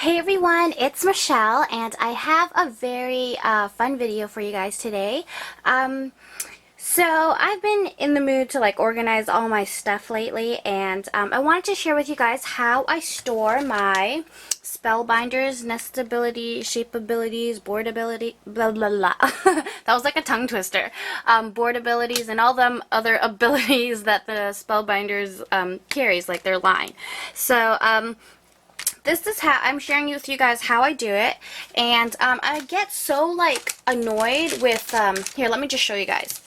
Hey everyone, it's Michelle, and I have a very fun video for you guys today. So I've been in the mood to organize all my stuff lately, and I wanted to share with you guys how I store my Spellbinders, Nestability, Shapeabilities, Boardability, blah blah blah. That was like a tongue twister. Board abilities and all them other abilities that the Spellbinders carries, like their line. So this is how I'm sharing with you guys how I do it, and I get so annoyed with here, let me just show you guys.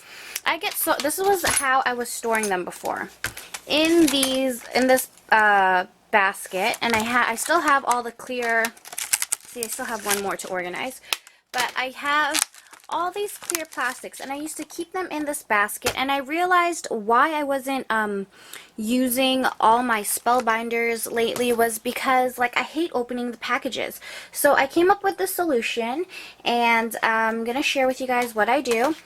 This was how I was storing them before, in this basket, and I still have all the clear. See, I still have one more to organize, but I have all these clear plastics, and I used to keep them in this basket, and I realized why I wasn't using all my Spellbinders lately was because I hate opening the packages. So I came up with the solution, and I'm gonna share with you guys what I do.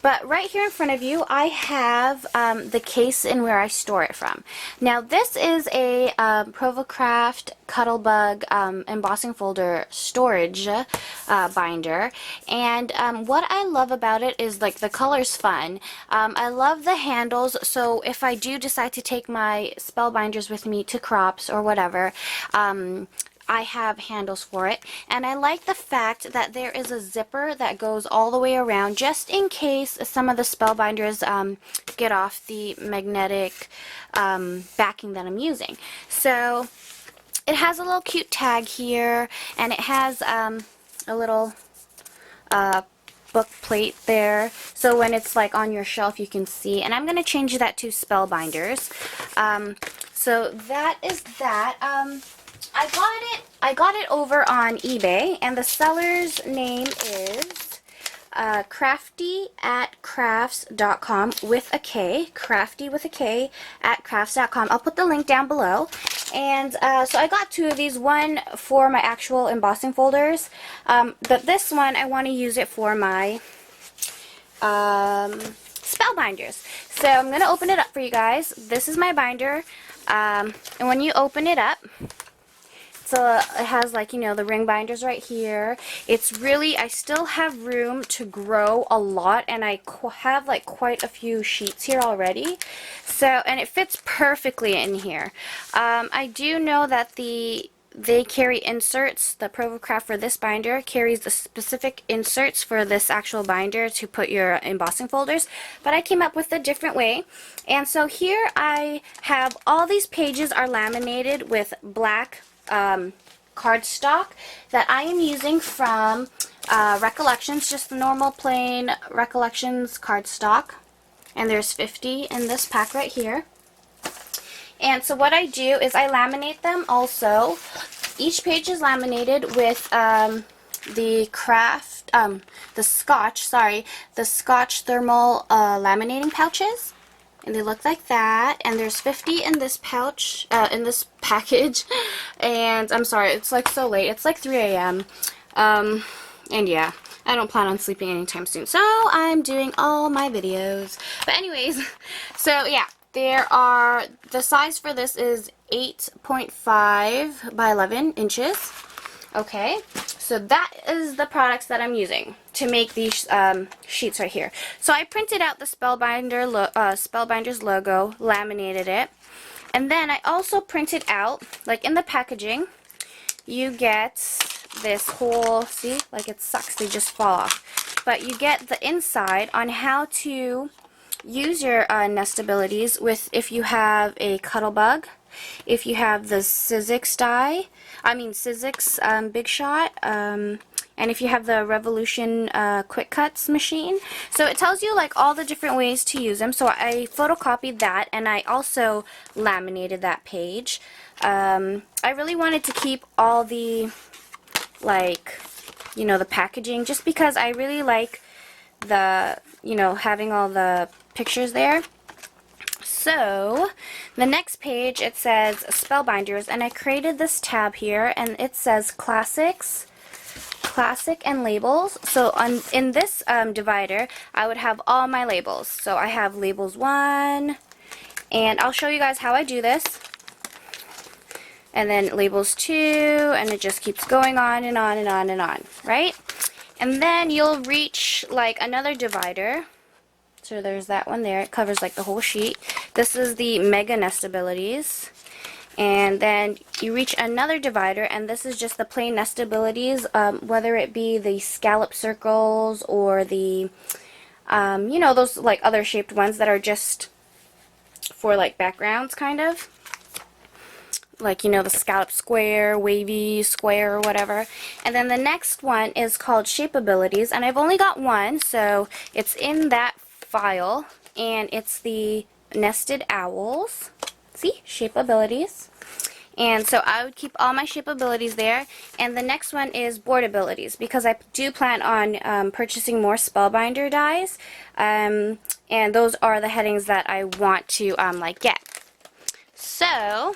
But right here in front of you, I have the case in where I store it from. Now this is a Provocraft Cuttlebug embossing folder storage binder, and what I love about it is the color's fun. I love the handles, so if I do decide to take my Spellbinders with me to crops or whatever, I have handles for it, and I like the fact that there is a zipper that goes all the way around just in case some of the Spellbinders get off the magnetic backing that I'm using. So it has a little cute tag here, and it has a little book plate there, so when it's on your shelf you can see, and I'm going to change that to Spellbinders. So that is that. I got it over on eBay, and the seller's name is crafty@crafts.com with a K, crafty with a K at crafts.com. I'll put the link down below. And so I got two of these, one for my actual embossing folders, but this one I want to use it for my Spellbinders. So I'm going to open it up for you guys. This is my binder, and when you open it up, so it has the ring binders right here. It's really, I still have room to grow a lot, and I have quite a few sheets here already. So, and it fits perfectly in here. I do know that they carry inserts. The Provocraft for this binder carries the specific inserts for this actual binder to put your embossing folders, but I came up with a different way. And so here I have all these pages are laminated with black cardstock that I am using from Recollections, just the normal plain Recollections cardstock, and there's 50 in this pack right here. And so what I do is I laminate them also. Each page is laminated with the Scotch thermal laminating pouches. And they look like that, and there's 50 in this pouch, in this package, and I'm sorry, it's so late, it's 3 a.m., and yeah, I don't plan on sleeping anytime soon, so I'm doing all my videos. But anyways, so yeah, the size for this is 8.5 by 11 inches. Okay, so that is the products that I'm using to make these sheets right here. So I printed out the Spellbinders logo, laminated it, and then I also printed out, in the packaging, you get this whole, see, it sucks, they just fall off, but you get the inside on how to use your nestabilities with, if you have a Cuttlebug, if you have the Sizzix Big Shot, and if you have the Revolution Quick Cuts machine. So it tells you all the different ways to use them. So I photocopied that, and I also laminated that page. I really wanted to keep all the the packaging, just because I really like the having all the pictures there. So the next page, it says Spellbinders, and I created this tab here, and it says Classic and Labels. So in this divider, I would have all my labels. So I have labels 1, and I'll show you guys how I do this. and then labels 2, and it just keeps going on and on and on and on, right? And then you'll reach like another divider. So there's that one there. It covers like the whole sheet. This is the Mega Nestabilities. And then you reach another divider, and this is just the plain Nestabilities, whether it be the scallop circles or the, you know, those like other shaped ones that are just for like backgrounds, kind of. Like, you know, the scallop square, wavy square, or whatever. And then the next one is called Shapeabilities, and I've only got one, so it's in that file, and it's the Nested Owls. See? Shapeabilities. And so I would keep all my shapeabilities there. And the next one is boardabilities, because I do plan on purchasing more Spellbinder dies. And those are the headings that I want to like get. So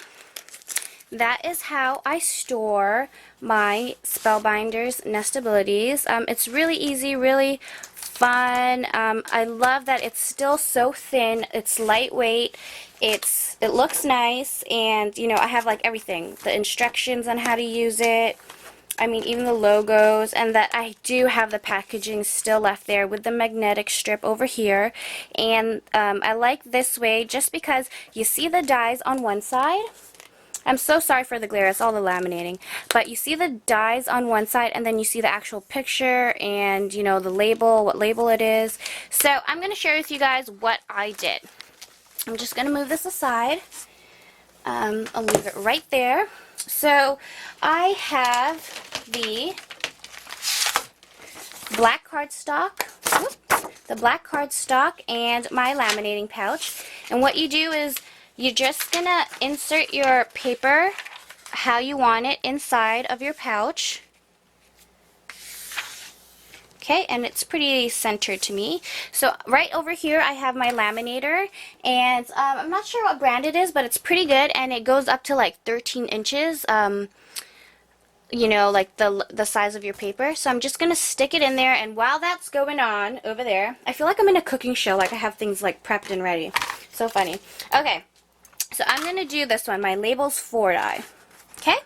that is how I store my Spellbinders Nestabilities. It's really easy, really fun. I love that it's still so thin. It's lightweight. It looks nice, and you know, I have like everything, the instructions on how to use it. I mean, even the logos, and that I do have the packaging still left there with the magnetic strip over here. And I like this way just because you see the dies on one side. I'm so sorry for the glare, it's all the laminating. But you see the dies on one side, and then you see the actual picture and, you know, the label, what label it is. So I'm going to share with you guys what I did. I'm just going to move this aside. I'll leave it right there. So I have the black cardstock. The black cardstock and my laminating pouch. And what you do is you're just going to insert your paper how you want it inside of your pouch. Okay, and it's pretty centered to me. So right over here I have my laminator, and I'm not sure what brand it is, but it's pretty good, and it goes up to like 13 inches, you know, like the size of your paper. So I'm just going to stick it in there, and while that's going on over there, I feel like I'm in a cooking show, like I have things like prepped and ready. So funny. Okay, so I'm going to do this one, my Labels 4 die. Okay,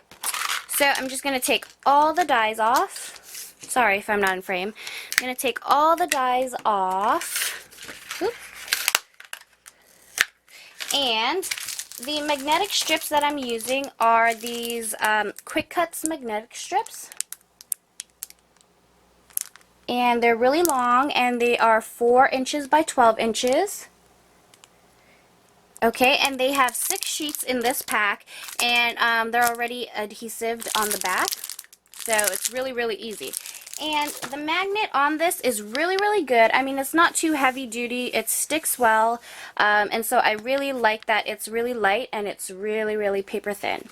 so I'm just going to take all the dies off. Sorry if I'm not in frame. I'm going to take all the dies off. Oop. And the magnetic strips that I'm using are these Quick Cuts magnetic strips. And they're really long, and they are 4 inches by 12 inches. Okay, and they have 6 sheets in this pack, and they're already adhesive on the back. So it's really, really easy. And the magnet on this is really, really good. I mean, it's not too heavy duty. It sticks well. And so I really like that it's really light and it's really, really paper thin.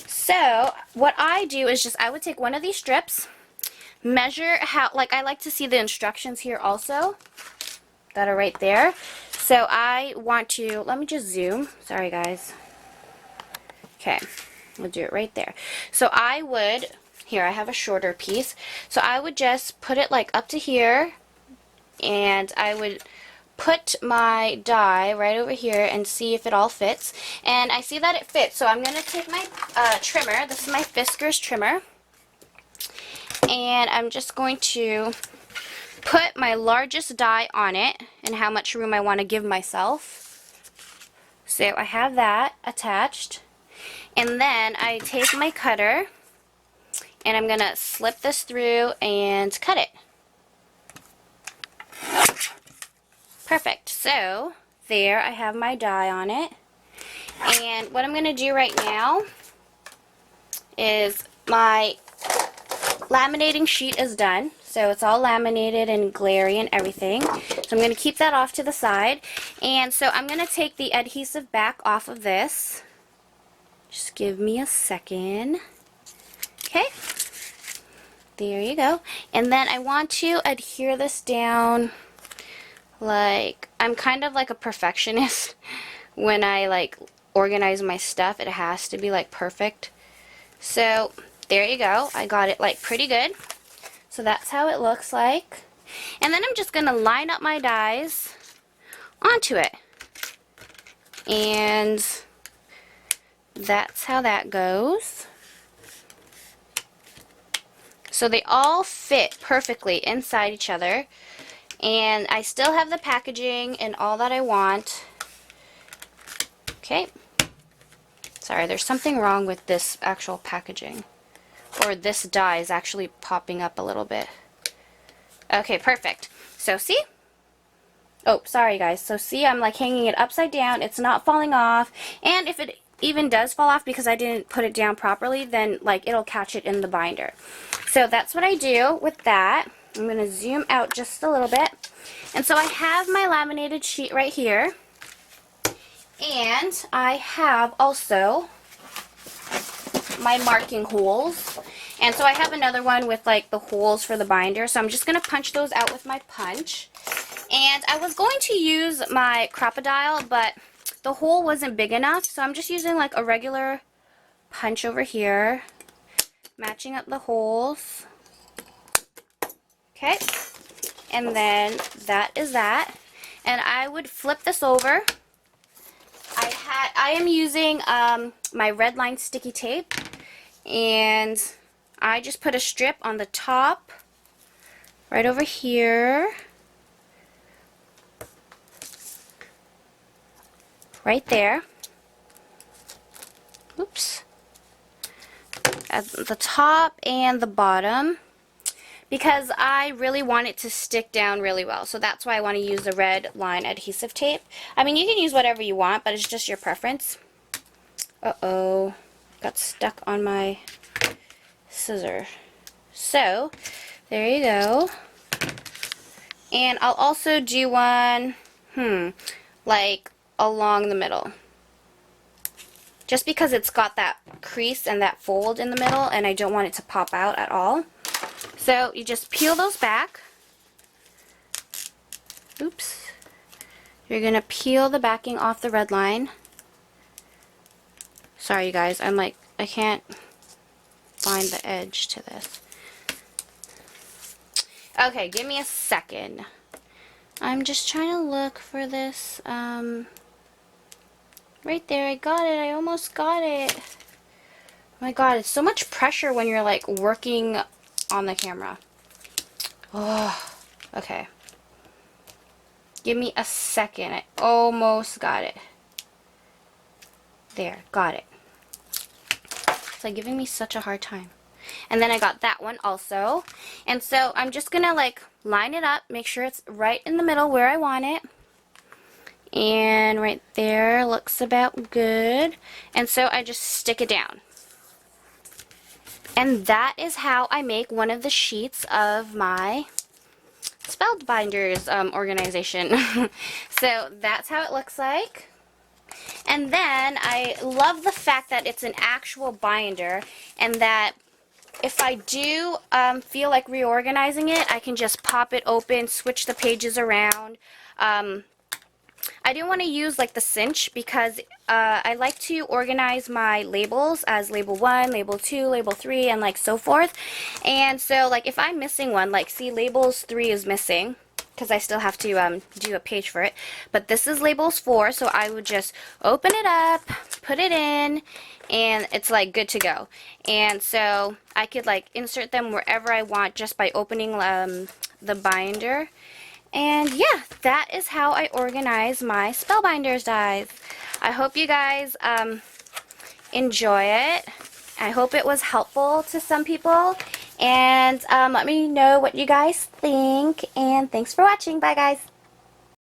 So what I do is just, I would take one of these strips, measure how, like I like to see the instructions here also that are right there. So I want to, let me just zoom. Sorry guys. Okay, we'll do it right there. So I would, here I have a shorter piece, so I would just put it like up to here, and I would put my die right over here and see if it all fits. And I see that it fits, so I'm going to take my trimmer. This is my Fiskars trimmer, and I'm just going to put my largest die on it and how much room I want to give myself. So I have that attached, and then I take my cutter and I'm going to slip this through and cut it. Perfect. So there I have my die on it. And what I'm going to do right now is my laminating sheet is done. So it's all laminated and glary and everything. So I'm going to keep that off to the side. And so I'm going to take the adhesive back off of this. Just give me a second. Okay, there you go. And then I want to adhere this down, like, I'm kind of like a perfectionist. When I like organize my stuff, it has to be like perfect. So there you go. I got it like pretty good. So that's how it looks like. And then I'm just going to line up my dies onto it. And that's how that goes. So they all fit perfectly inside each other. And I still have the packaging and all that I want. Okay. Sorry, there's something wrong with this actual packaging. Or this die is actually popping up a little bit. Okay, perfect. So see? Oh, sorry guys. So see, I'm like hanging it upside down. It's not falling off. And if it even does fall off because I didn't put it down properly, then like it'll catch it in the binder. So that's what I do with that. I'm going to zoom out just a little bit. And so I have my laminated sheet right here. And I have also my marking holes. And so I have another one with like the holes for the binder. So I'm just going to punch those out with my punch. And I was going to use my crocodile, but the hole wasn't big enough. So I'm just using like a regular punch over here, matching up the holes. Okay. And then that is that. And I would flip this over. I am using my red line sticky tape, and I just put a strip on the top right over here, right there. Oops. At the top and the bottom, because I really want it to stick down really well. So that's why I want to use the red line adhesive tape. I mean, you can use whatever you want, but it's just your preference. Uh-oh. Got stuck on my scissor. So, there you go. And I'll also do one, like along the middle. Just because it's got that crease and that fold in the middle, and I don't want it to pop out at all. So you just peel those back. Oops. You're going to peel the backing off the red line. Sorry you guys, I'm like, I can't find the edge to this. Okay, give me a second. I'm just trying to look for this. Right there, I got it. I almost got it. Oh my god, it's so much pressure when you're like working on the camera. Oh, okay. Give me a second. I almost got it. There, got it. It's like giving me such a hard time. And then I got that one also. And so I'm just gonna like line it up, make sure it's right in the middle where I want it. And right there looks about good. And so I just stick it down. And that is how I make one of the sheets of my Spellbinders organization. So that's how it looks like. And then I love the fact that it's an actual binder, and that if I do feel like reorganizing it, I can just pop it open, switch the pages around. I didn't want to use like the cinch because I like to organize my labels as label 1, label 2, label 3, and like so forth. And so like if I'm missing one, like see labels 3 is missing because I still have to do a page for it. But this is labels 4, so I would just open it up, put it in, and it's like good to go. And so I could like insert them wherever I want just by opening the binder. And yeah, that is how I organize my Spellbinders dies. I hope you guys enjoy it. I hope it was helpful to some people. And let me know what you guys think. And thanks for watching. Bye, guys.